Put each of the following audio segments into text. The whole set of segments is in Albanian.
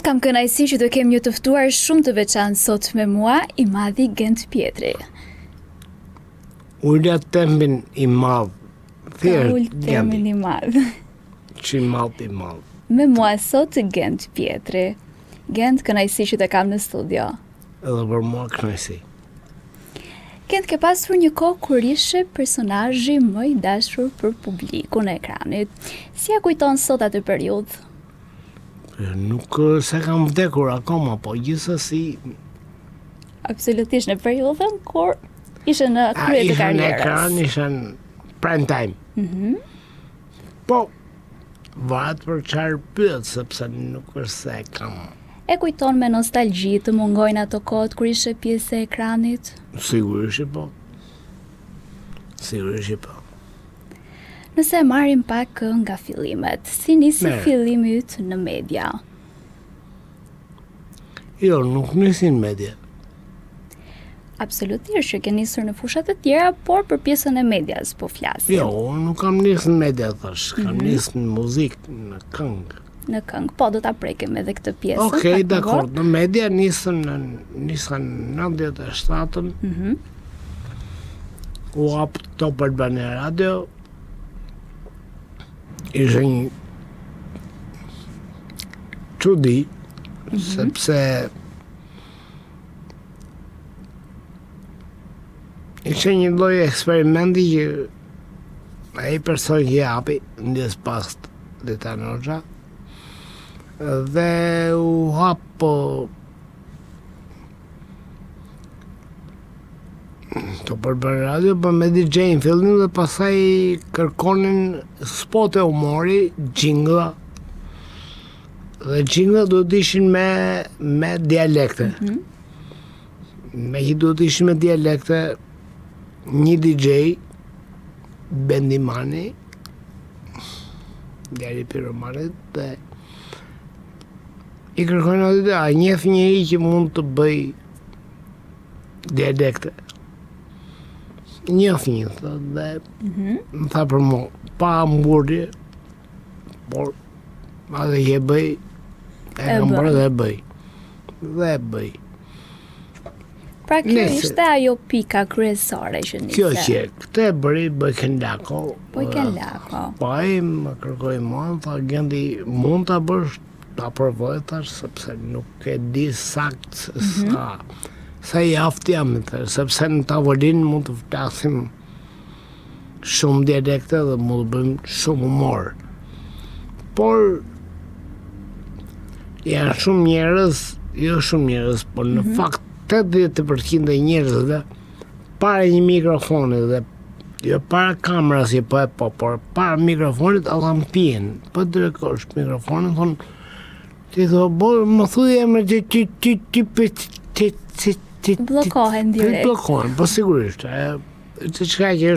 Kam kënaqësi që të kem një të ftuar shumë të veçantë sot me mua, I madhi Gent Pjetri. Ulla tempin I madh. Ull temin I madh. Që I madh. Me mua sot Gent Pjetri. Gent, kënaqësi që të kam në studio. Edhe për mua kënaqësi. Gent, ke pasur një kohë kur ishe personazhi më I dashur për publikun e ekranit. Si ja kujton sot atë periudhë? Nuk se kam vdekur akoma, po gjithsesi. Absolutisht në periudhën kur ishe në krye të karrierës. Ishe në ekran, ishe në prime time. Po, varet për çfarë pyet, sepse nuk është se kam. E kujton me nostalgji të mungojnë ato kohët kur ishe pjesë e ekranit? Sigurisht po. Sigurisht po. Nëse marrim pak nga fillimet, si nisi fillimi yt në media? Jo, nuk nisi në media. Absolutisht që ke nisur në fushat të tjera, por për pjesën e medias po flasim. Jo, nuk kam nisur në media thash, kam nisur në muzikë, në këngë. Në këngë, po do ta prekim edhe këtë pjesë. Okej, dakor, në media nisën në 97-ën. U hap Top Albania Radio. Ishte një çudi, sepse ishte një lloj eksperimenti që ai person që japi ndjes pas Leta Noxha dhe u hap Top Albania Radio për me DJ-in fillim dhe pasaj kërkonin spote humori, jingle. Dhe jingle duhet ishin me dialekte. Me që duhet ishin me dialekte, një DJ, Bendimani, djali Piromanit, dhe I kërkojnë aty dhe a njeh njëri që mund të bëj dialekte. Njëf një, dhe më tha për mu, pa hamburgje, por adhe që bëj, e kam bërë dhe bëj. Dhe bëj. Pra kjo ishte ajo pika kryesore që nise. Kjo që, këtë e bëj këndako. Po I këndako. Pa I më kërkoj mua, tha Genti, mund të bësh, ta provoj thash, sepse nuk e di sakt sa I aftë jam, sepse në tavolin mund të flasim shumë dialekte dhe mund të bëjmë shumë humor. Por janë shumë njerëz, jo shumë njerëz, por në fakt 80% e njerëzve para një mikrofoni dhe jo para kameras por para mikrofonit ata mpien. Po drekosh mikrofonin thon ti do më thuaj emrin ti blokohen direkt. Blokohen, po sigurisht. Që çka që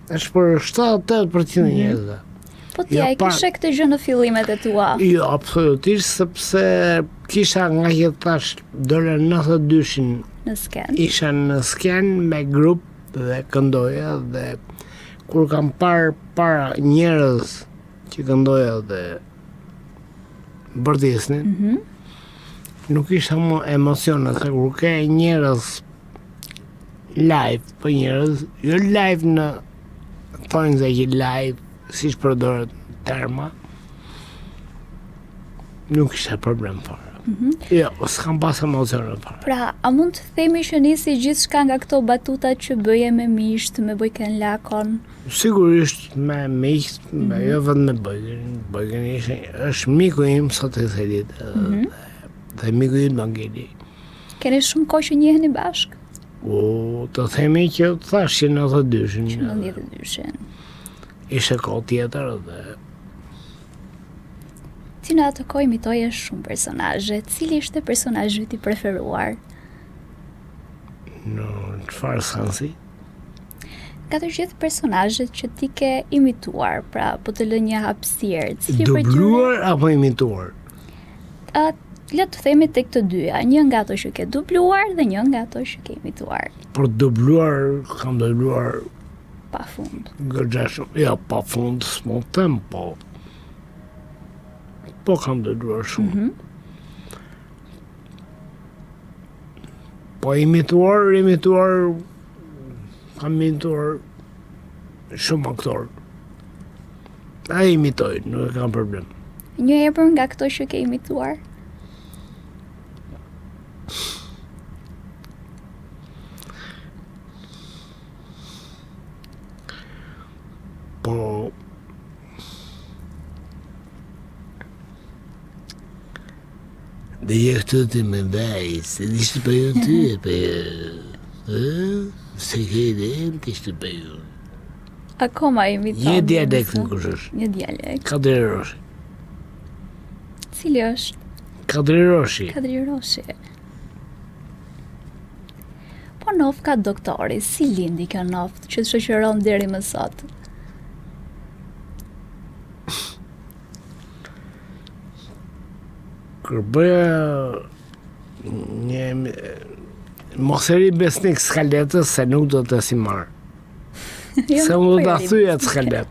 është për 70-80% e njerëzve. Po ti ai kishe këtë gjë në fillimet e tua? Jo, absolutisht, sepse kisha nga që thash dore 92-shin në sken. Isha në sken me grup dhe këndoja dhe kur kam para njerëz që këndoja dhe bërtisnin, nuk isha më emocione, se kur ke njerëz live, po njerëz, jo live në thonë se që live, si shpërdoret terma, nuk isha problem fare. Jo, s'kam pas emocione fare. Pra, a mund të themi që nisi gjithçka nga këto batuta që bëje me misht, me Bojken Lakon? Sigurisht me misht, jo vetëm me Bojken. Bojken është miku im sot e thelit. Dhe miku im Mangeli. Keni shumë kohë që njiheni bashk? Të themi që thash që 92-shin. Që 92-shin. Ishte kohë tjetër dhe ti në atë kohë imitoje shumë personazhe. Cili ishte personazhi I preferuar? Në çfarë sensi? Ka të gjithë personazhet që ti ke imituar, pra po të lë një hapësirë. Dubluar apo imituar? Le të themi tek të dyja, një nga ato që ke dubluar dhe një nga ato që ke imituar. Por dubluar, kam dubluar pafund. Gërgjeshëm, ja, pafund, s'mo them, po kam dëgjuar shumë. Po imituar, kam imituar shumë aktor. A imitoj, nuk e kam problem. Një epër nga këto që ke imituar? Po dhe je këtu të me vaj, se dishtë për ju ty e për se ke idejnë të ishte për ju. Akoma imiton. Një dialekt në kush është. Një dialekt. Kadri Roshi. Cili është? Kadri Roshi. Kadri Roshi. Po nofka doktori, si lindi kjo noftë që të shoqëron deri më sot? Kër bëja një moseri besnik skaletës se nuk do të si marë. Se më do të thyja të skalet.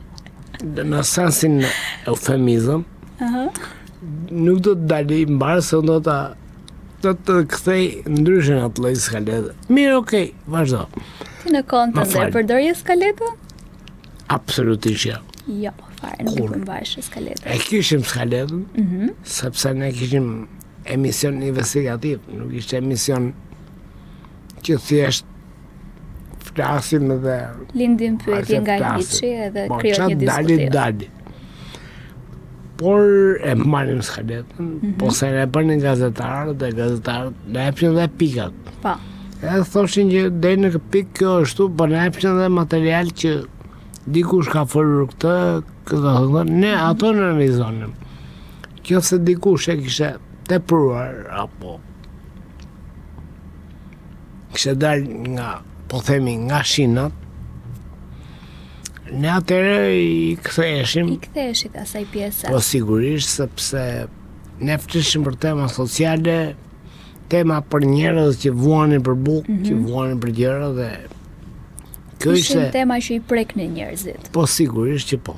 Në sensin eufemizëm, nuk do të dali mbarë se do të kthej ndryshën atë lloj skaletë. Mirë, okej, vazhdo. Ti në kontë dhe përdorje skaletën? Absolutisht jo. Jo, fare, nuk i përmbash skaletën. E kishim skaletën, sepse ne kishim emision investigativ, nuk ishte emision që thjesht flasim dhe lindim pyetje nga hiçi edhe krijohet një diskutim. Dali. Por e marrim skaletën, po se ne bënin gazetarët dhe gazetarët ne japshin dhe pikat. Po. Edhe thoshin që deri në pikë kjo ashtu, po ne japshin dhe material që dikush ka folur këtë, ne ato në revizonim. Kjo se dikush e kishe tepruar, apo kishe dalë nga, po themi, nga shinat, ne atëre i ktheheshim. I ktheheshit asaj pjese. Po sigurisht, sepse ne flishim për tema sociale, tema për njerëz që vuanin për bukë, që vuanin për gjëra dhe kjo ishte tema që i preknin njerëzit. Po sigurisht që po.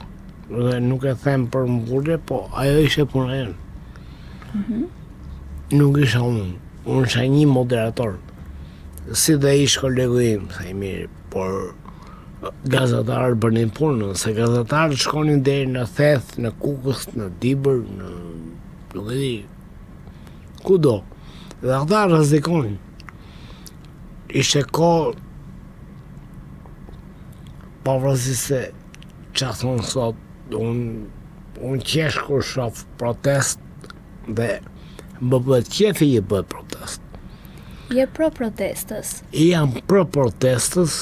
Dhe nuk e them për mburje, po ajo ishte puna jonë. Nuk isha unë isha një moderator. Si dhe ish kolegu im, sa i mirë, por gazetarët bënin punën, se gazetarët shkonin deri në Theth, në Kukës, në Dibër, në nuk e di, kudo. Dhe ata rrezikonin. Ishte kohë pavarësisht se që thonë sot, unë qesh kur shoh protest dhe më bëhet qefi i bëhet protest. Je pro protestës? Jam pro protestës,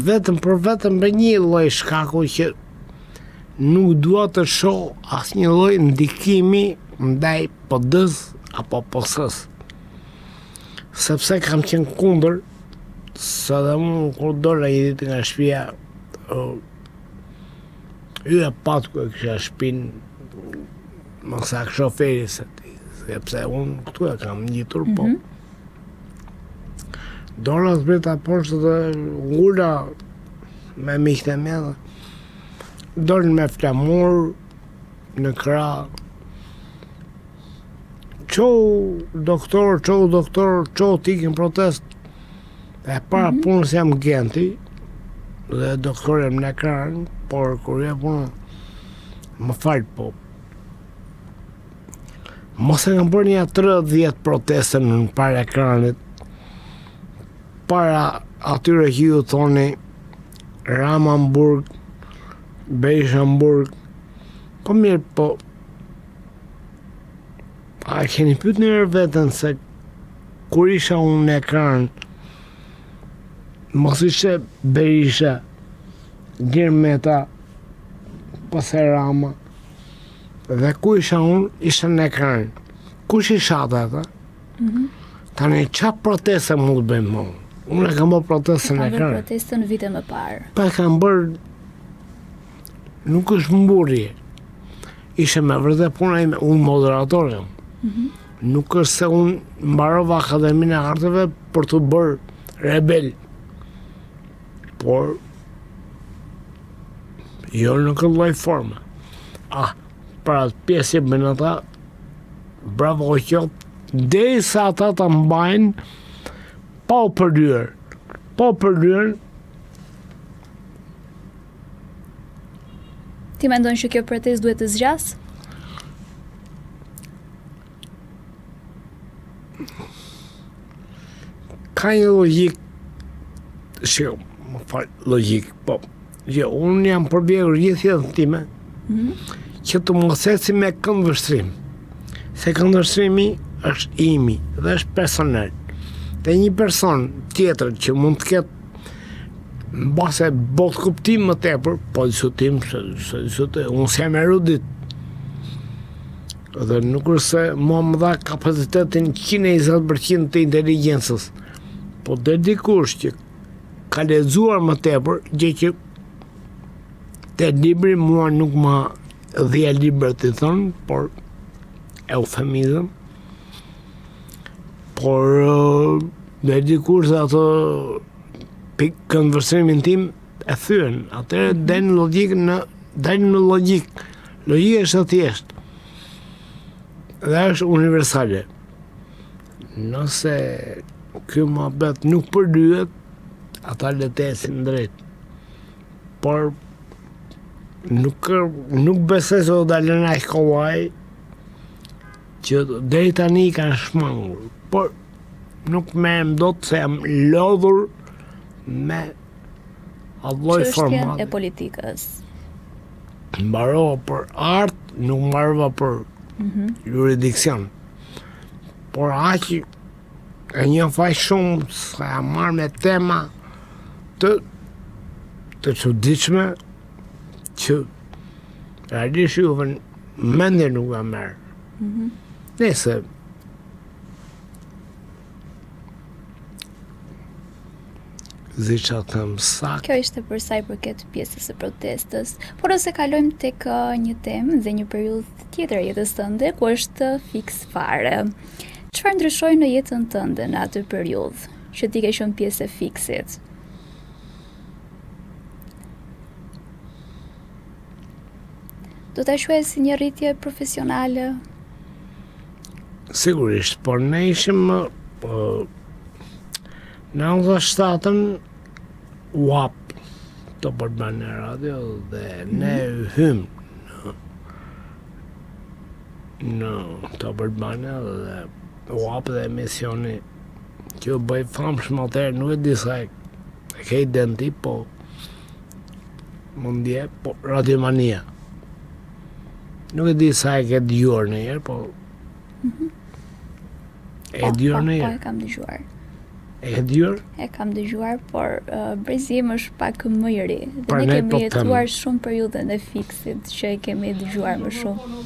vetëm për një lloj shkaku që nuk dua të shoh asnjë lloj ndikimi ndaj PD-s apo PS-s. Sepse kam qenë kundër, sa dhe unë kur dola një ditë nga shtëpia, ju e patë ku e kësha shpin më sak shoferi sepse unë këtu e kam njitur, po dola zbrita poshtë dhe ngula me miqtë e mia dhe dolën me flamur në krah. Qo doktor, t'ikin protest. E para punës jam Genti dhe doktorem në ekran, por kur e punë më falë, po mos e kam bërë një 30 proteste në para ekranit, para atyre që ju thoni Ramanburg, Berishamburg, po mirë, po a keni pyet njërë vetën se kur isha unë në ekran, mos ishe Berisha, Girmeta, pase Rama, dhe ku isha unë, isha në ekran. Kush isha ata? Tani qa proteste mu të bëjmë më? Unë e kam bërë proteste në ekran. Kam bërë proteste në vite më parë. Pa e kam bërë, nuk është mburje. Ishe me vërtet puna ime, unë moderator jam. Nuk është se unë mbarova Akademinë e Arteve për të bërë rebel. Por jo në këtë lloj forme. Pra atë pjesë që bën ata, bravo qoftë, derisa ata ta mbajnë pa u përdyer. Pa u përdyer. Ti mendon që kjo protestë duhet të zgjas? Ka një logjik, që më fal, logjik, po, që unë jam përbjegur gjithë jetën time, që të mos eci me këndvështrim. Se këndvështrimi është imi dhe është personal. Dhe një person tjetër që mund të ketë në base botë kuptim më tepër, po diskutim, unë s'jam erudit. Dhe nuk është se mua më dha kapacitetin 120% të inteligjencës. Po dhe dikush që ka lexuar më tepër, gjë që te libri mua nuk më dhja libra të thonë, por eufemizëm. Por dhe dikush dhe ato këndvështrimin tim e thyen, atëherë den logjik në logjik. Logjika është e thjeshtë. Dhe është universale. Nëse ky mohabet nuk përdyhet, ata le të ecin drejt. Por nuk besoj se do dalën aq kollaj që deri tani kanë shmangur. Por nuk merrem dot se jam lodhur me alloj format. Çështjen e politikës. Mbarova për art, nuk mbarova për juridiksion. Por aq e një faq shumë se jam marrë me tema të çuditshme që realisht juve mendje nuk e merr. Nëse Ziça thëm sakt. Kjo ishte për sa i përket pjesës së protestës, por ose kalojmë tek një temë dhe një periudhë tjetër e jetës tënde ku është fiks fare. Çfarë ndryshoi në jetën tënde në atë periudhë që ti ke qenë pjesë e fiksit? Do ta quaj si një rritje profesionale? Sigurisht, por ne ishim në 97-ën UAP të Albania Radio dhe ne hym në të Albania dhe UAP dhe emisioni që u bëj famshëm atëherë, nuk e di sa e ke identi, po mundje, po Radiomania. Nuk e di sa e ke dëgjuar ndonjëherë, po e dëgjuar ndonjëherë? Po, e kam dëgjuar. E ke dëgjuar? E kam dëgjuar, por Brezim është pak më i ri. Dhe Pra ne ne kemi po jetuar shumë periudhën e fiksit që e kemi dëgjuar më shumë.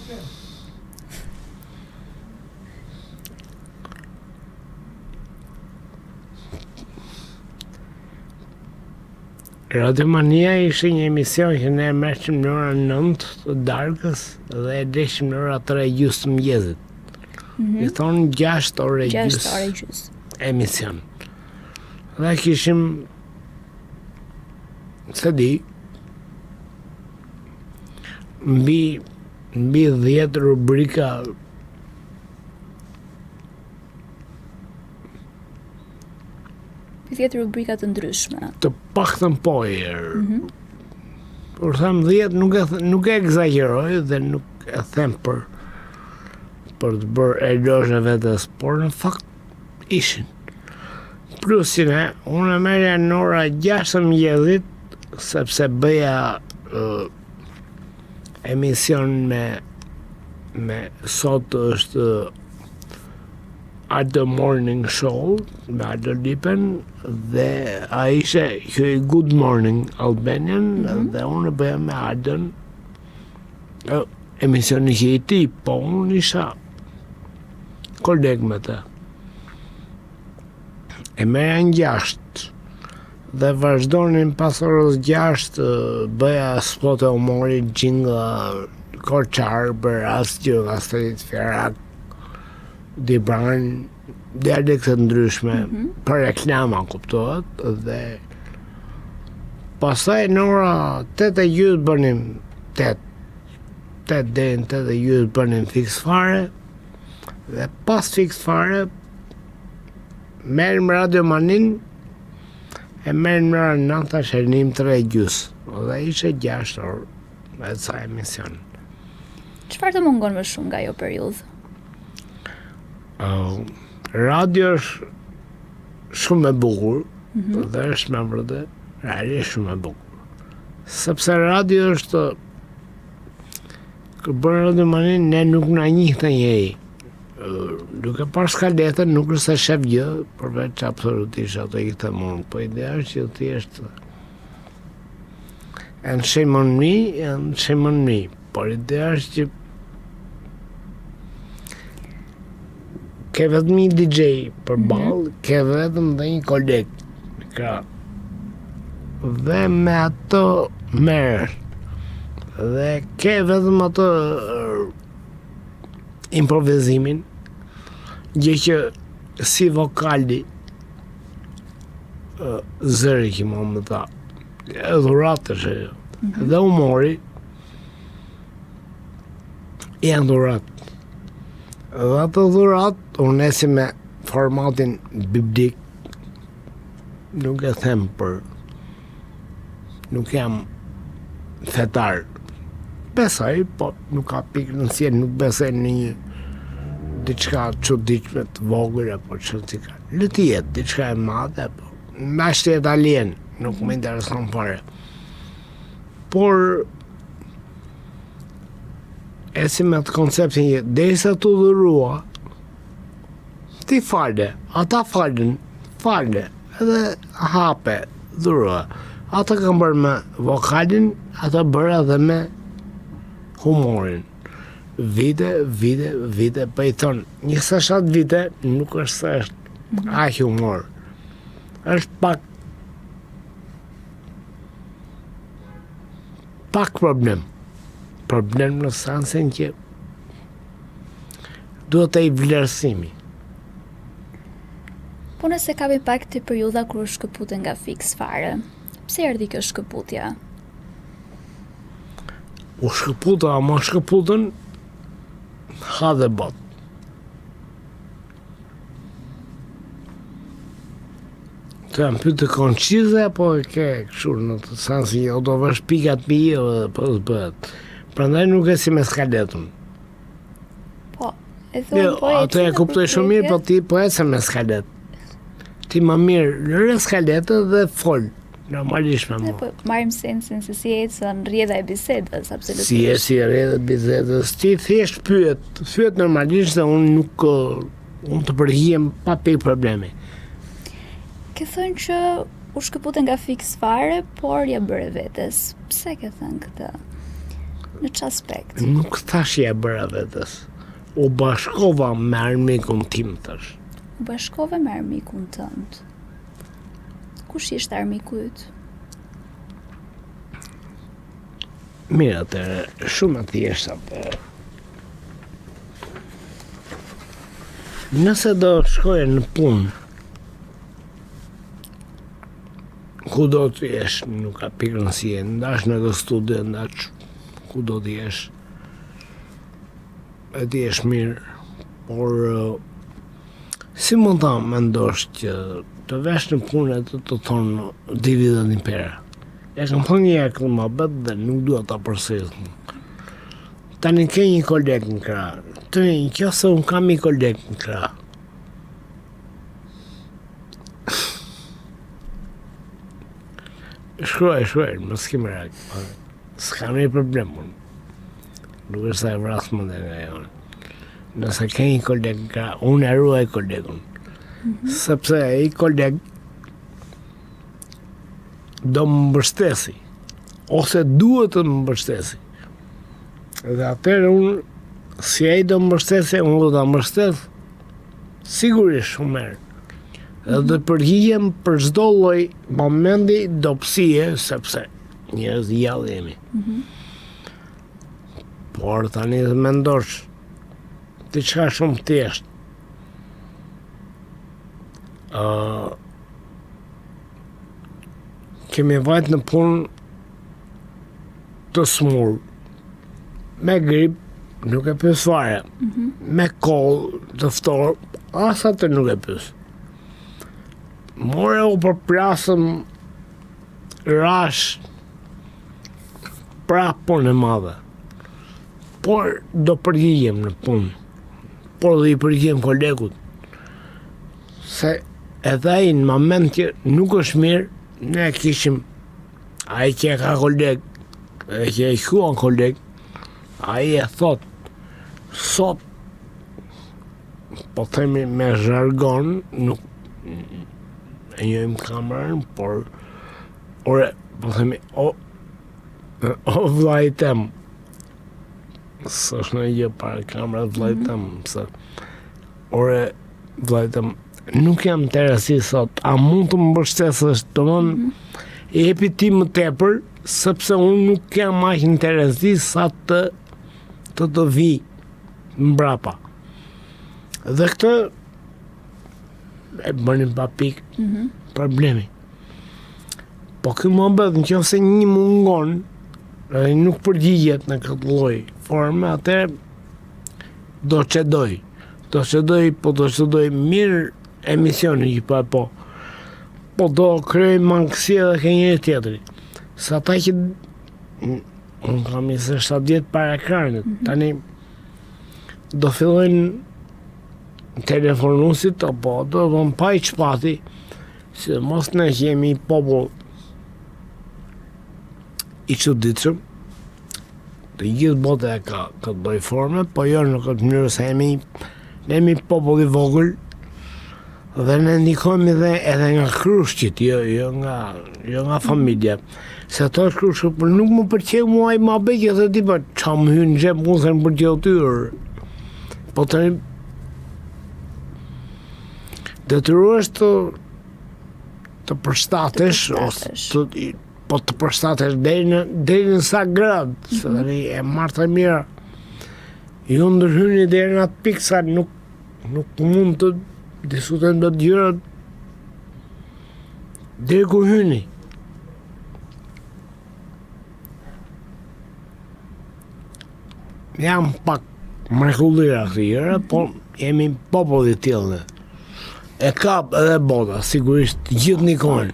Radiomania ishte një emision që ne merreshim në orën 9 të darkës dhe e leshim në orën 3:30 të mëngjesit. I thonë 6 orë 6 orë gjys. emision. Dhe kishim, se di, mbi 10 rubrika Tjetë rubrika të ndryshme. të paktën po herë. Por them 10 nuk e egzageroj dhe nuk e them për të bërë eloge në vetes, por në fakt ishin. Plusin unë e merja në ora 6 mëngjesit, sepse bëja emision me sot është Aldo Morning Show me Aldo Lipen dhe a ishe që Good Morning Albanian dhe unë bëja me Aldon emisioni që i ti, po unë isha koleg me të. E merja në 6 dhe vazhdonin pas orës 6 bëja spot e humori, jingle, korçar për asgjë, Astrid Fjerak, Dibran, dialekte ndryshme, për reklama kuptohet, dhe pastaj në ora 8:30 bënim 8 deri në 8:30 bënim fiks fare, dhe pas fiks fare merrim radiomanin, e merrim në orën 9 tash e nim 3:30. Dhe ishte 6 orë me ca emision. Çfarë të mungon më shumë nga ajo periudhë? Radio është shumë e bukur, dhe është me vërtet, radio është shumë e bukur. Sepse radio është, kur bën radiomanin, ne nuk na njihte njëri. Duke pas skaletën, nuk është se shef gjë, përveç absolutisht ato i këtë mund, po ideja është që ti është and shame on me, por ideja është që ke vetëm një DJ për ballë, ke vetëm dhe një koleg, dhe me ato merresh, dhe ke vetëm ato improvizimin, gjë që si vokali zëri që më tha, dhuratë është dhe humori janë dhuratë. Dhe ato dhuratë unë esi me formatin biblik, nuk e them për nuk jam fetar. Besoj, po nuk ka pikë në sien, nuk besoj në një diçka çuditshme të vogël apo çfarë ka. Le të jetë diçka e madhe, po mbashti italien, nuk më intereson fare. Por e si me të konceptin që derisa tu dhurua, ti falë, ata falën, edhe hape, dhurua. Ata kanë bërë me vokalin, ata bërë edhe me humorin. Vite, pa i thonë, 27 vite nuk është se është aq humor. Është pak problem. Problem në sensin që duhet të i vlerësimi. Po nëse kapi pak të periudha kur shkëpute nga fiks fare, pse erdhi kjo shkëputja? U shkëputa, ama shkëputën ha dhe bot. Të jam pyet të konqize, apo e ke kështu në të sensi o do vësh pikat pi edhe po të bëhet. Prandaj nuk e si me skaletën. Po, e thonë po e ato e kuptoj shumë mirë, po ti po ece me skaletë. Ti më mirë lëre skaletën dhe fol. Normalisht me mua. Po marrim sensin se si ecën rrjedha e bisedës, absolutisht. Si rrjedha e bisedës. Ti thjesht pyet normalisht dhe unë nuk unë të përhijem pa pikë problemi. Ke thënë që u shkëpute nga fiks fare, por ja bëre vetes. Pse ke thënë këtë? Në çfarë aspekt? Nuk thash ja bëra vetes. U bashkova me armikun tim thash. U bashkove me armikun tënd. Kush ishte armiku yt? Mirë, atëherë, shumë thjesht atëherë. Nëse do shkoje në punë, ku do të jesh, nuk ka pikë në si e, ndash në të studio, ndash ku do të jesh, e të jesh mirë, por si mund ta mendosh që të vesh në punë e të thonë dividend impera. E kam thënë një herë këtë mohabet dhe nuk dua ta përsëris. Tani ke një koleg në krah. Të nëse unë kam një koleg në krah. Shkruaj, më s'kem reak. S'ka një problem unë. Nuk është sa e vras më dhe nga jonë. Nëse ke një koleg në krah, unë e ruaj kolegun. Sepse i koleg do më mbështesi, ose duhet të më mbështesi. Dhe atëherë unë, si ai do më mbështesi, unë do ta mbështes, sigurisht shumë herë. Dhe do të përgjigjem për çdo lloj momenti dobësie, sepse njerëz gjallë jemi. Por tani të mendosh diçka shumë thjeshtë. Kemi vajt në punë të smur, me grip, nuk e pyes fare, me koll të ftorë, as atë nuk e pyes. more u përplasëm rash pra punë e madhe. Por do përgjigjem në punë. Por do i përgjigjem kolegut. Se edhe ai në moment që nuk është mirë, ne kishim ai që ka koleg, e që e quan koleg, ai e thot, sot, po themi me zhargon, nuk e njojmë kamerën, por ore, po themi, o vllajtem, s'është në gjë para kamerës vllajtem, se ore, vllajtem, nuk jam të rasi sot, a mund të më mbështesësh, domthon e jepi ti më tepër, sepse unë nuk jam aq interesi sa të vi mbrapa. Dhe këtë e bënin pa pikë problemi. Po ky mohabet nëse një mungon dhe nuk përgjigjet në këtë lloj forme, atëherë do çedoj. Po do çedoj mirë emisioni që po do krijoj mangësi edhe ke njëri tjetri. Sa ata që unë kam 27 vjet para ekranit, tani do fillojnë telefonusit apo do von pa i çpati, se mos ne jemi popull i çuditshëm. Të gjithë bota e ka këtë lloj forme, po jo në këtë mënyrë se ne jemi popull i vogël dhe ne ndikojmë edhe nga krushqit, jo nga familja. Se ato krushqit, për nuk më pëlqeu mua ai mohabeti dhe tipa ça më hyn në xhep mua se më pëlqeu tyr. Po tani detyrohesh të përshtatesh ose të përshtatesh deri në sa grad, se tani e marr të mira. Ju ndërhyni deri në atë pikë sa nuk mund të diskutojmë do të gjërat deri ku hyni. Jam pak mrekullira këtë gjëra, po jemi popull i tillë. E kap edhe bota, sigurisht gjithë ndikojnë.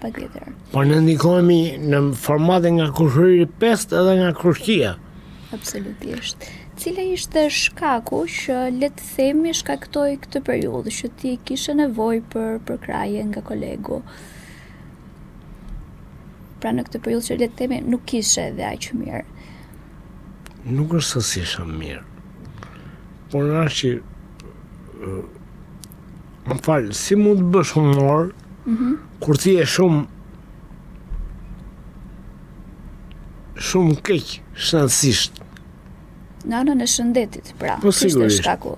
Por ne ndikohemi në formate nga kushëriri 5 edhe nga krushqia. Absolutisht. Cila ishte shkaku që le të themi shkaktoi këtë periudhë që ti kishe nevojë për kraje nga kolegu? Pra në këtë periudhë që le të themi nuk kishe edhe aq mirë. Nuk është se si isha mirë. Por është që më falë, si mund të bësh humor kur ti je shumë keq shëndetësisht. Në anën e shëndetit, pra, po kishte shkaku.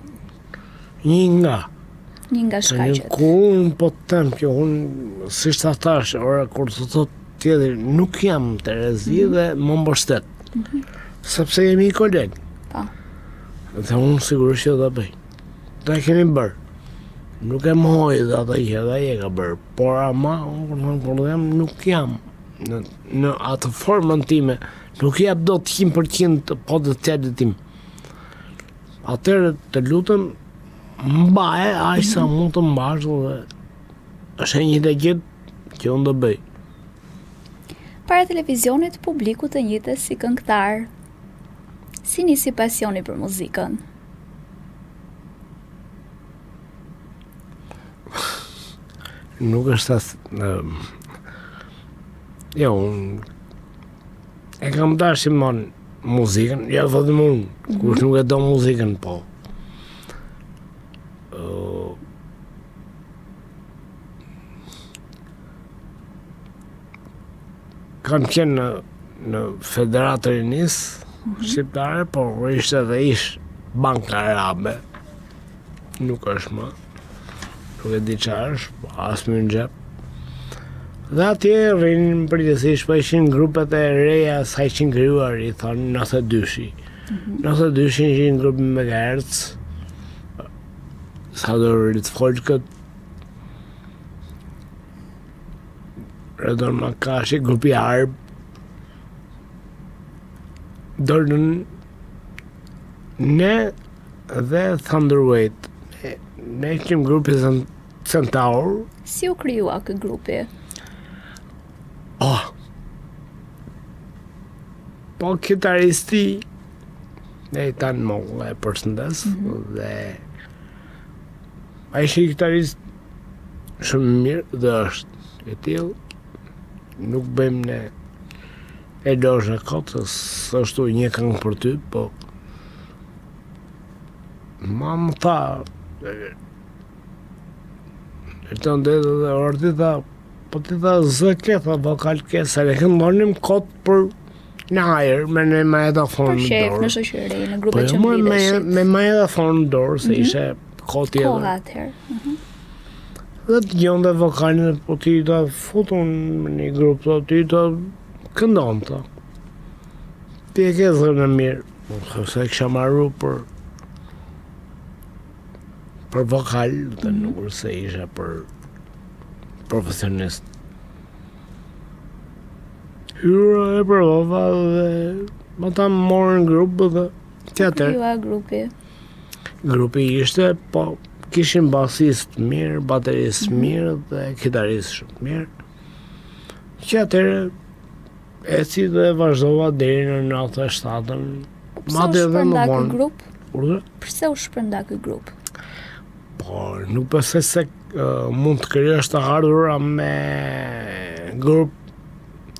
Një nga shkaqet. Kur unë po të them që unë, si shta thash, kur të thot tjetër, nuk jam Terezi dhe më mbështet. Sepse jemi i koleg. Pa. Dhe unë sigurisht që do bëj. Dhe kemi bërë. Nuk e mohoj dhe ata që edhe e ka bërë. Por ama, unë nuk jam në atë formën time, nuk jap do të 100% po të tjerit tim. Atëherë të lutem, mbaje aq sa mund të mbash dhe është një të gjithë që unë do bëj. Para televizionit publiku të njëjtës si këngëtar. Si nisi pasioni për muzikën? Nuk është asë... Jo, unë e kam dashur muzikën, ja thotë unë, kush nuk e do muzikën, po. Kam qenë në Federatën e Nis shqiptare, por ishte dhe Banka Arabe. Nuk është më. Nuk e di çfarë është, as më në xhep. Dhe atje rrinë përgjithsisht, po ishin grupet e reja sa ishin krijuar, i thonë 92-shi. 92-shi ishin grupi Megahertz, sa do rritë folkët, Redon Makashi, grupi Arb, Dorën ne dhe Thunderweight. Ne ishim grupi Centaur. Si u krijua ky grupi? Po kitaristi e tanë Molla e përshëndes dhe ai ishte kitarist shumë mirë dhe është e tillë. Nuk bëjmë ne e dosha kot, s'është një këngë për ty, po ma më tha e të ndetë dhe orti tha, po ti tha zë ke, tha vokal ke, se ne këndonim kot për në ajër, me në magnetofon Për në shef, dorë. në shoqëri, në Po grupe që jo, mblidheshin. me magnetofon në dorë, se ishe kot Koha tjetër. atëherë. Dhe të gjonde vokalin, po ti ta futun në një grup, po ti ta këndon, ta. Ti e ke zërë mirë, se kisha marru për vokal, dhe nuk se isha për profesionist. Hyra e provova dhe ma ta më morën grupë dhe tjetër. Krijua grupi. Grupi ishte, po kishin basist mirë, baterist mirë dhe kitarist shumë mirë. Që atëre eci dhe vazhdova deri në 97-ën. Pse u shpërnda ky grup? Urdhë? Pse u shpërnda ky grup? Po, nuk besoj se mund të krijosh të ardhura me grup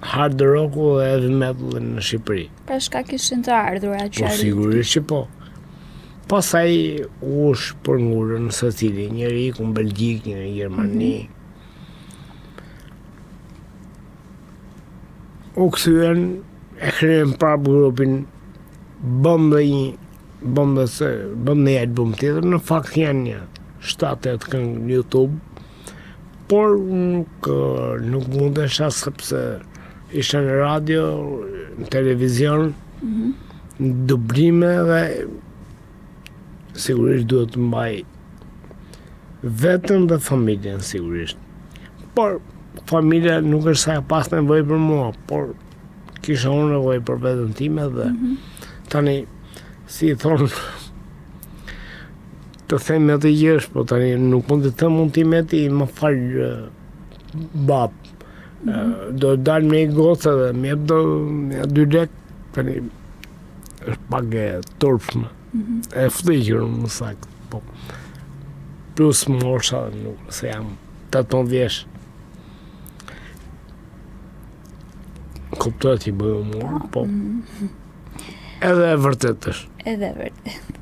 hard rocku dhe heavy metal në Shqipëri. Pra shka kishin të ardhura që Po sigurisht që po. Pasaj u shpërngurën se cili, njëri iku në Belgjik, njëri në Gjermani. U kthyen, e kryen prapë grupin, bëm një album tjetër, në fakt janë një 7-8 këngë në YouTube, por nuk mundesha sepse isha në radio, në televizion, në dublime dhe sigurisht duhet të mbaj vetëm dhe familjen sigurisht. Por familja nuk është sa pas nevojë për mua, por kisha unë nevojë për veten time dhe tani si i thonë të them atë gjësh, po tani nuk mund të them unë timeti më fal bab. Do dalë me i goca dhe me jep do 2 lek, tani është pak e turpshme. E fliqër më saktë, po. Plus mosha, nuk se jam 18 vjeç. Kuptoj që i bëjë umor, po. Edhe e vërtet është. Edhe vërtet.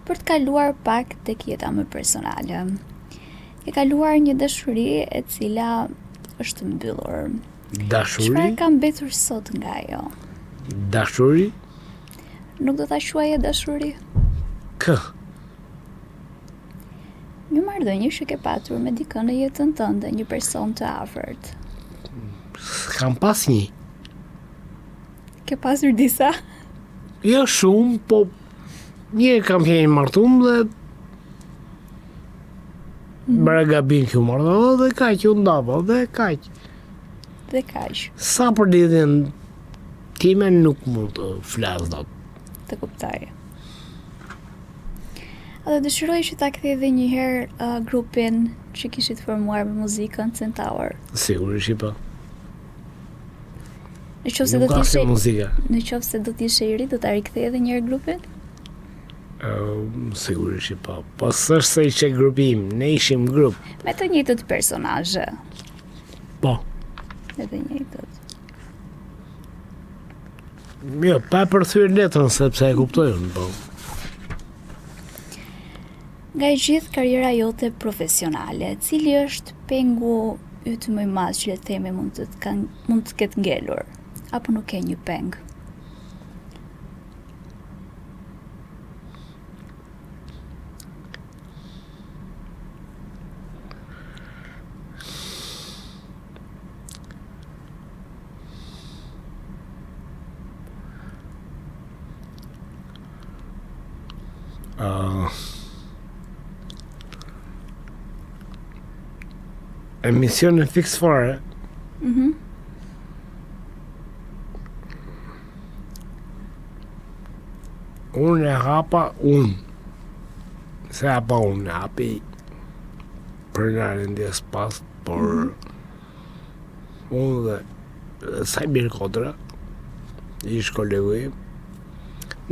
Për të kaluar pak tek jeta më personale. Ke kaluar një dashuri e cila është mbyllur. Dashuri? Çfarë ka mbetur sot nga ajo? Dashuri? Nuk do ta quaje dashuri? Kë? Një marrëdhënie që ke patur me dikën në jetën tënde, një person të afërt. Kam pas një. Ke pasur disa? Jo shumë, po një kam qenë martum dhe bëra gabim që u marrëdhova dhe kaq u ndava dhe kaq. Dhe kaq. Sa për lidhjen time nuk mund të flas dot. Të kuptoj. A do dëshiroj që ta kthej edhe një herë grupin që kishit formuar me muzikën Centaur? Sigurisht që po. Në qoftë se do të ishe i ri, do ta rikthej edhe një herë grupin? Sigurisht që po. Po s'është se ishte grupi im, ne ishim grup. Me të njëjtët personazhe. Po. Me të njëjtët. Jo, pa përthyer letrën sepse e kuptoj unë, po. Nga e gjithë karriera jote profesionale, cili është pengu yt më i madh që le të themi mund të ketë ngelur, apo nuk ke një peng? Emision e fix fare. Unë e hapa unë. Se hapa unë, hapi pronarën ndjes pas, por unë dhe Sajmir Kodra, ish kolegu im,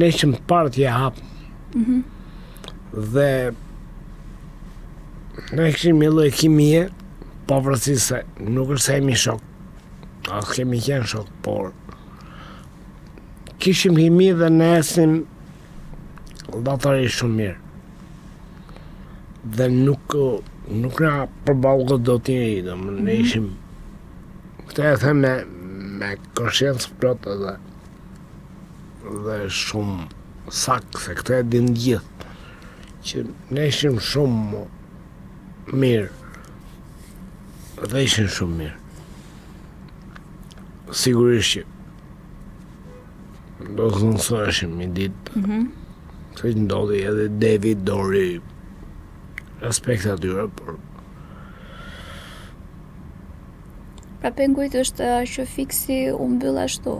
ne ishim parë t'ja hapë dhe ne kishim një lloj kimie, pavarësisht se nuk është se jemi shok, as kemi qenë shok, por kishim kimi dhe ne esim datërisht shumë mirë. Dhe nuk na përballë do t'jeri, ne ishim, këtë e them me konsciencë plot dhe shumë saktë, se këtë e din gjithë, që ne ishim shumë mirë, dhe ishin shumë mirë. Sigurisht që do të nësoheshim një ditë, se ndodhi edhe David Dori, respekt atyre, por Pra pengujt është që fiksi u mbyll ashtu.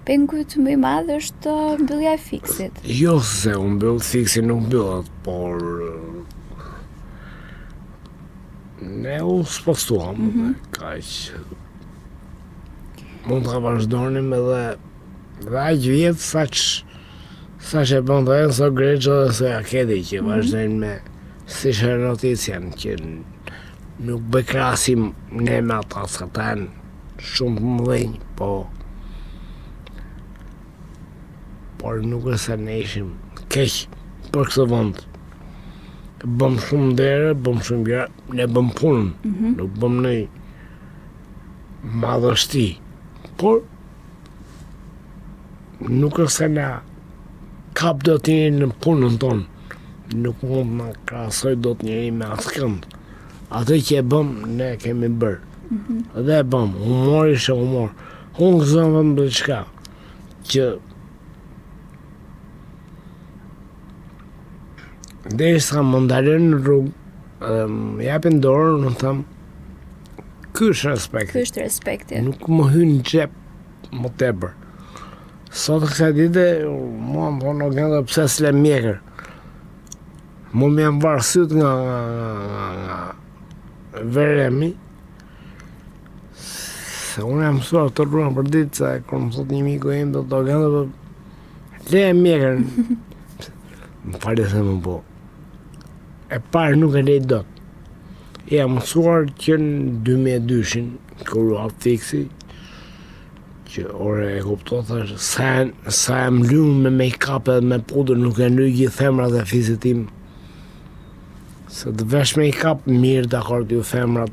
Pengujt më i madh është mbyllja e fiksit. jo se u mbyll fiksi, nuk mbyllet, por ne u spostuam, kaq. Mund të vazhdonim edhe aq vjet sa që bën të Enzo Greggio dhe se Akedi që vazhdojnë me si shërnotician që nuk bëj krahasim ne me ata, se ata janë shumë të mëdhenj, por nuk është se ne ishim keq për këtë vend. Bëm shumë dere, bëm shumë gjëra, ne bëm punën, nuk bëm në madhështi, por nuk është se na kap do t'jeni në punën tonë, nuk mund na krahasoj do t'jeri me askënd. Atë që e bëm, ne kemi bërë. Dhe e bëm, humor ishte humor. Unë gëzëm vëm dhe qka, që derisa më ndalën në rrugë, më japin dorën, në thëmë, ky është respekti. Ky është respekti. Nuk më hyn në xhep më tepër. Sot kësa dite, mua më thonë, ok, dhe pse s'le mjekër. Mu më jam varë syt nga veremi, se unë jam mësuar të rruan për ditë, se kërë më thot një miku im, do të ok, dhe le mjekër. Më fali se më po. E parë nuk e lejt dot. Jam mësuar që në 2002-shin, kër u hap fiksi, që ore e kupto, thash, sa e më lymë me make-up edhe me pudër, nuk e lyjë gjithë femrat e fisit tim. Se të vesh make-up mirë, dakord, ju femrat,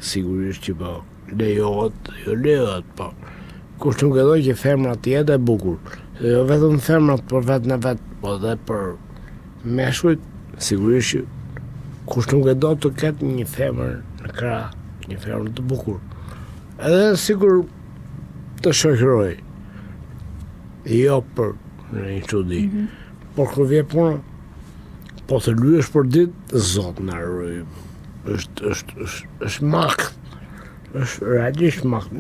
sigurisht që po, lejohet, po. Kush nuk e doj që femrat jetë e bukur. Se jo vetëm femrat për vetë në vetë, po dhe për meshkujt, sigurisht që kush nuk e do të ketë një femër në krah, një femër të bukur. Edhe sigur të shoqëroj. Jo për në një çudi. Por kur vje puna, po të lyesh për ditë, zot në rrëj. Është makt. Është realisht makt.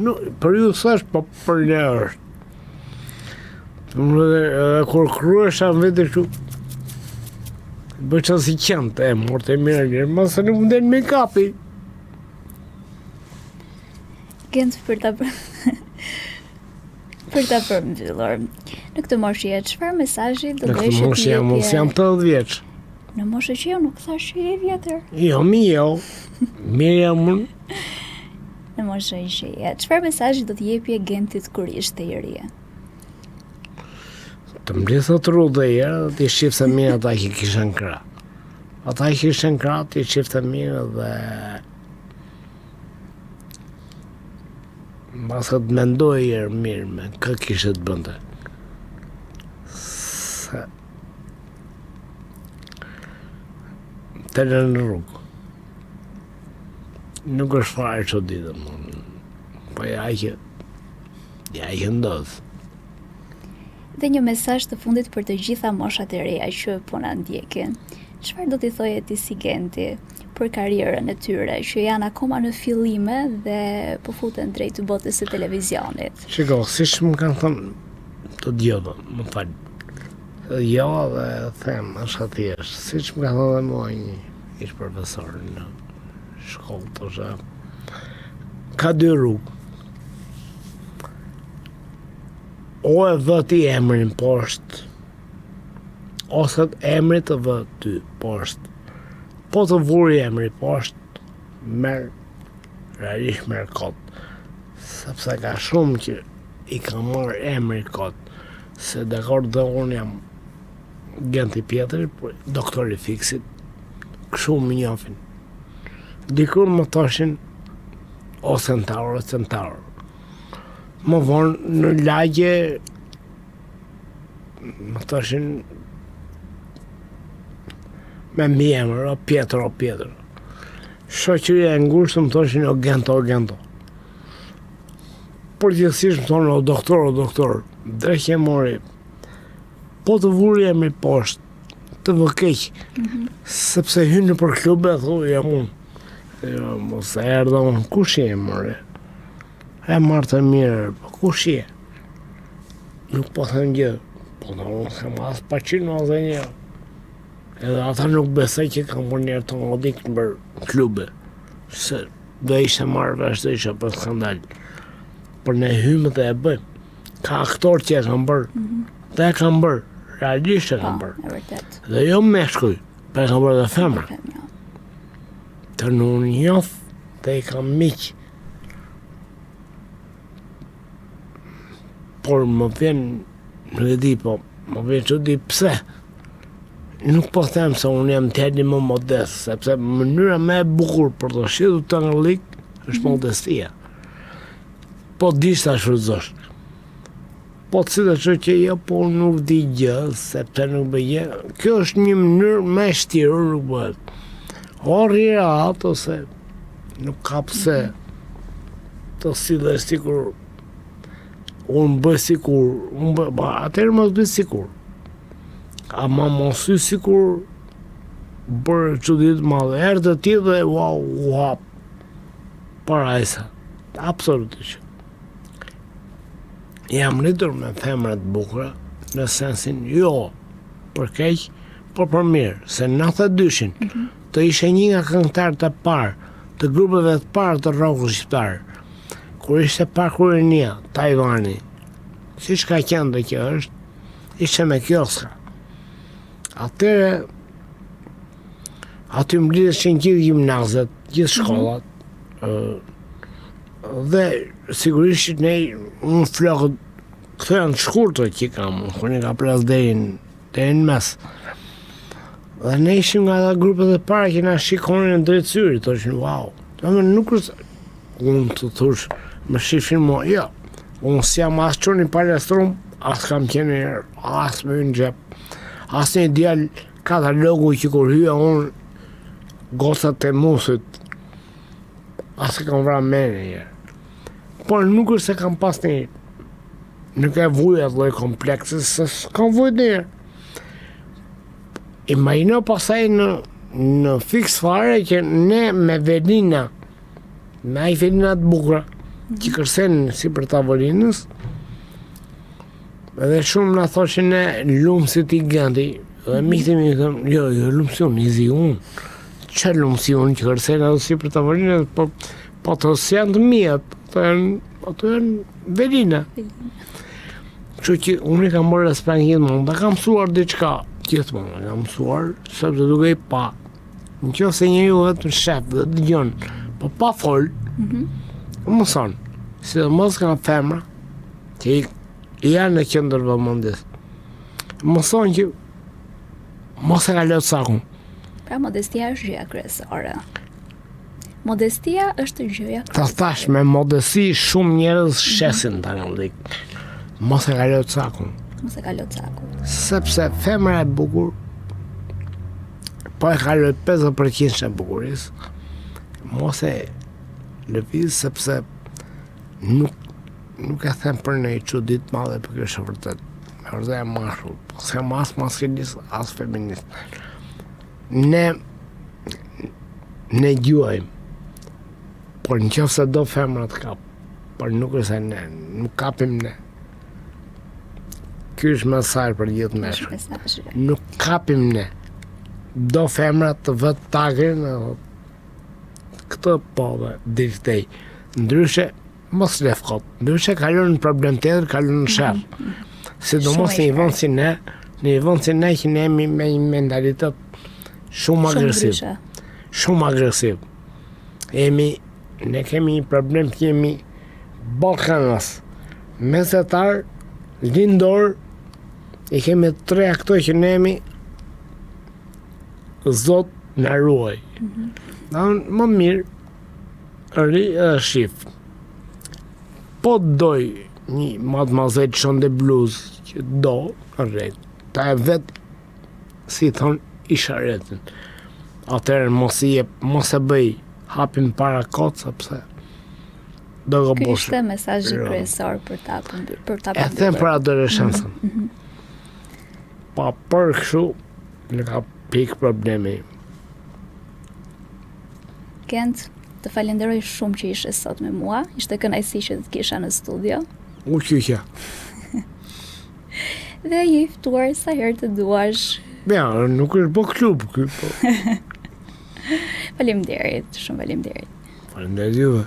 Për ju thash, po për ne është. Edhe kur kryesh anë vetë kështu, bëj që si qënë, morte mirë, mëse nuk më den make-upi. Gent për ta përmbyllur. Në këtë moshë jetë, çfarë mesazhi do dëshë të jepje? Në këtë moshë jam 80 vjeç. Në moshë që jo nuk thash që je vjetër. Jo, mirë jam unë. Në moshë që je, çfarë mesazhi do të jepje Gentit kur ishte i ri? Të mbledhë të rrudhë e jera dhe t'i shifte mirë ata që kishën krah. Ata që kishën krah t'i shifte mirë dhe mbasë të mendoj mirë me kë kishë të bënde. Se të në rrugë. Nuk është fare që ditë, po ja që ndodhë. Dhe një mesazh të fundit për të gjitha moshat e reja që po na ndjekin. Çfarë do t'i thoje ti si Genti për karrierën e tyre që janë akoma në fillime dhe po futen drejt botës së televizionit? Shiko, siç më kanë thënë të gjitha, më fal. Jo dhe them, është thjesht, siç më ka thënë mua ish profesor në shkollë, thoshte, ka dy rrugë. O e vë ti emrin poshtë, ose emri të vë ty poshtë. Po të vuri emri poshtë, realisht merë kot. Sepse ka shumë që i ka marrë emri kot. Se dakord dhe unë jam Genti Pjetri, doktori fiksit, kështu më njofin. Dikur më thoshin o centaur, o centaur. Më vonë në lagje më thoshin me mbiemër, o Pjetër, o Pjetër. Shoqëria e ngushtë më thoshin o Gento, o Gento. Përgjithsisht më thonë o doktor. Drejtje mori. Po të vuri emri poshtë, të vë keq. Sepse hynë për klube, thuj, jam unë. Jo, mos e erdha unë, kush je, more? E marrë të mirë, kush je? Nuk po thënë gjë. Po në unë them as paqino dhe një. Edhe ata nuk besoj që kam për njerë të ngodik në bërë klube. Se do ishte marrë vesh dhe ishe për skandal. Për ne hymë dhe e bëjmë. Ka aktor që e kam bërë. Dhe e kam bërë. Realisht e kam bërë. Dhe jo meshkuj. Për e kam bërë dhe femra. Të në unë njof dhe i kam miq. Por më vjen, nuk e di, po më vjen që di pse. Nuk po them se unë jam tjeni më modest, sepse mënyra me e bukur për të shqitur të anglik është modestia. Po dishta shfrytëzosh. Po të cilë që jo, po nuk di gjë, sepse nuk bëjë. Kjo është një mënyrë me shtirur, nuk bëhet. O rrira ato se nuk ka pse të sille sikur unë bëj sikur, atëherë mos bëj sikur. Ama mos y sikur bërë çudit madhe. Erdhë ti dhe u hap. Parajsa. Absolutisht. Jam rritur me femrat bukura në sensin jo për keq, por për mirë, se 92-shin të ishe një nga këngëtarët e parë të grupeve të parë të rockut shqiptar. Kur ishte parkurinia, Tajvani, siç ka qenë dhe kjo është, ishte me kioska. Atëre, aty mblidheshin gjithë gjimnazet, gjithë shkollat, dhe sigurisht ne unë flokët këthejnë të shkurtë që kam, kur një ka pres deri në mes. Dhe ne ishim nga ata grupet e para që na shikonin në drejt syrit, thoshin wow. Nuk është unë të thush më shifin mo, jo. Unë si jam as qoni palestrum, as kam qenë as me në gjep. As një djal katalogu që kur hyja unë gocat e musit, as e kam vra mene një. Por nuk është se kam pas një, nuk e vuj atë lloj kompleksi, se s'kam vuj një. Imagjino pasaj në fix fare që ne me Velina, me ai Velina të bukura, që kërsen si për tavolinës, edhe shumë na thoshin ne lumësit i Genti, dhe mikti mi thëmë, jo, lumësi unë, i zi unë. Që lumësi unë që kërsen edhe si për tavolinës, po të janë të mijat, ato janë Velina. Kështu që unë i kam bërë respekt gjithmonë, dhe kam mësuar diçka gjithmonë, kam mësuar, sepse duke i pa. Në qoftë se njeriu vetëm shef dhe dëgjon, po pa fol, mëson. Sidomos nga femra, që janë në qendër vëmendjes. Mëson që mos e kaloj sakun. Pra modestia është gjëja kryesore. Modestia është gjëja kryesore. Ta thash me modesti shumë njerëz shesin tani lik. Mos e kaloj sakun. Mos e kaloj sakun. Sepse femra e bukur po e kaloj 50% e bukurisë. Mos e lëviz sepse nuk e them për një çudit madhe, për kjo është vërtet. Është e mashull, se mas maskulinist, as feminist. Ne gjuajmë, por në qoftë se do femra të kap, por nuk është se ne, nuk kapim ne. Ky është mesazh për gjithë meshkujt. Nuk kapim ne. do femra të vët tagrin, këtë po dhe diktej. Ndryshe, mos lef kot. Ndryshe kalon në problem tjetër, kalon në shërë. Sidomos në një vend si ne, që ne jemi me një mentalitet shumë agresiv. Shumë agresiv. Ne kemi një problem që jemi Ballkanas. Mesatar, lindor, i kemi 3 ato që ne jemi Zot na ruaj. Më mirë, ri shif. Po doj një mademoiselle Chon de Blues që do, rrejt. Ta e vet, si thon, isharetin. Atëherë mos e bëj hapin para kot, sepse do Ky ishte mesazhi kryesor për ta përmbylluar. E them për adoleshencën. Pa për kështu, në ka pik problemi. Kent, të falenderoj shumë që ishe sot me mua. Ishte kënaqësi që të kisha në studio. Uqyqja. Dhe je i ftuar sa herë të duash. Ja, nuk është bo klub ky, po. Faleminderit, shumë faleminderit. Faleminderit juve.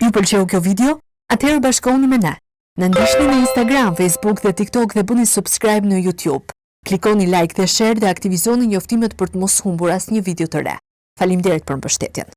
Ju pëlqeu kjo video? Atëherë bashkohuni me ne. Na ndiqni në Instagram, Facebook dhe TikTok dhe bëni subscribe në YouTube. Klikoni like dhe share dhe aktivizoni njoftimet për të mos humbur asnjë video të re. Faleminderit për mbështetjen.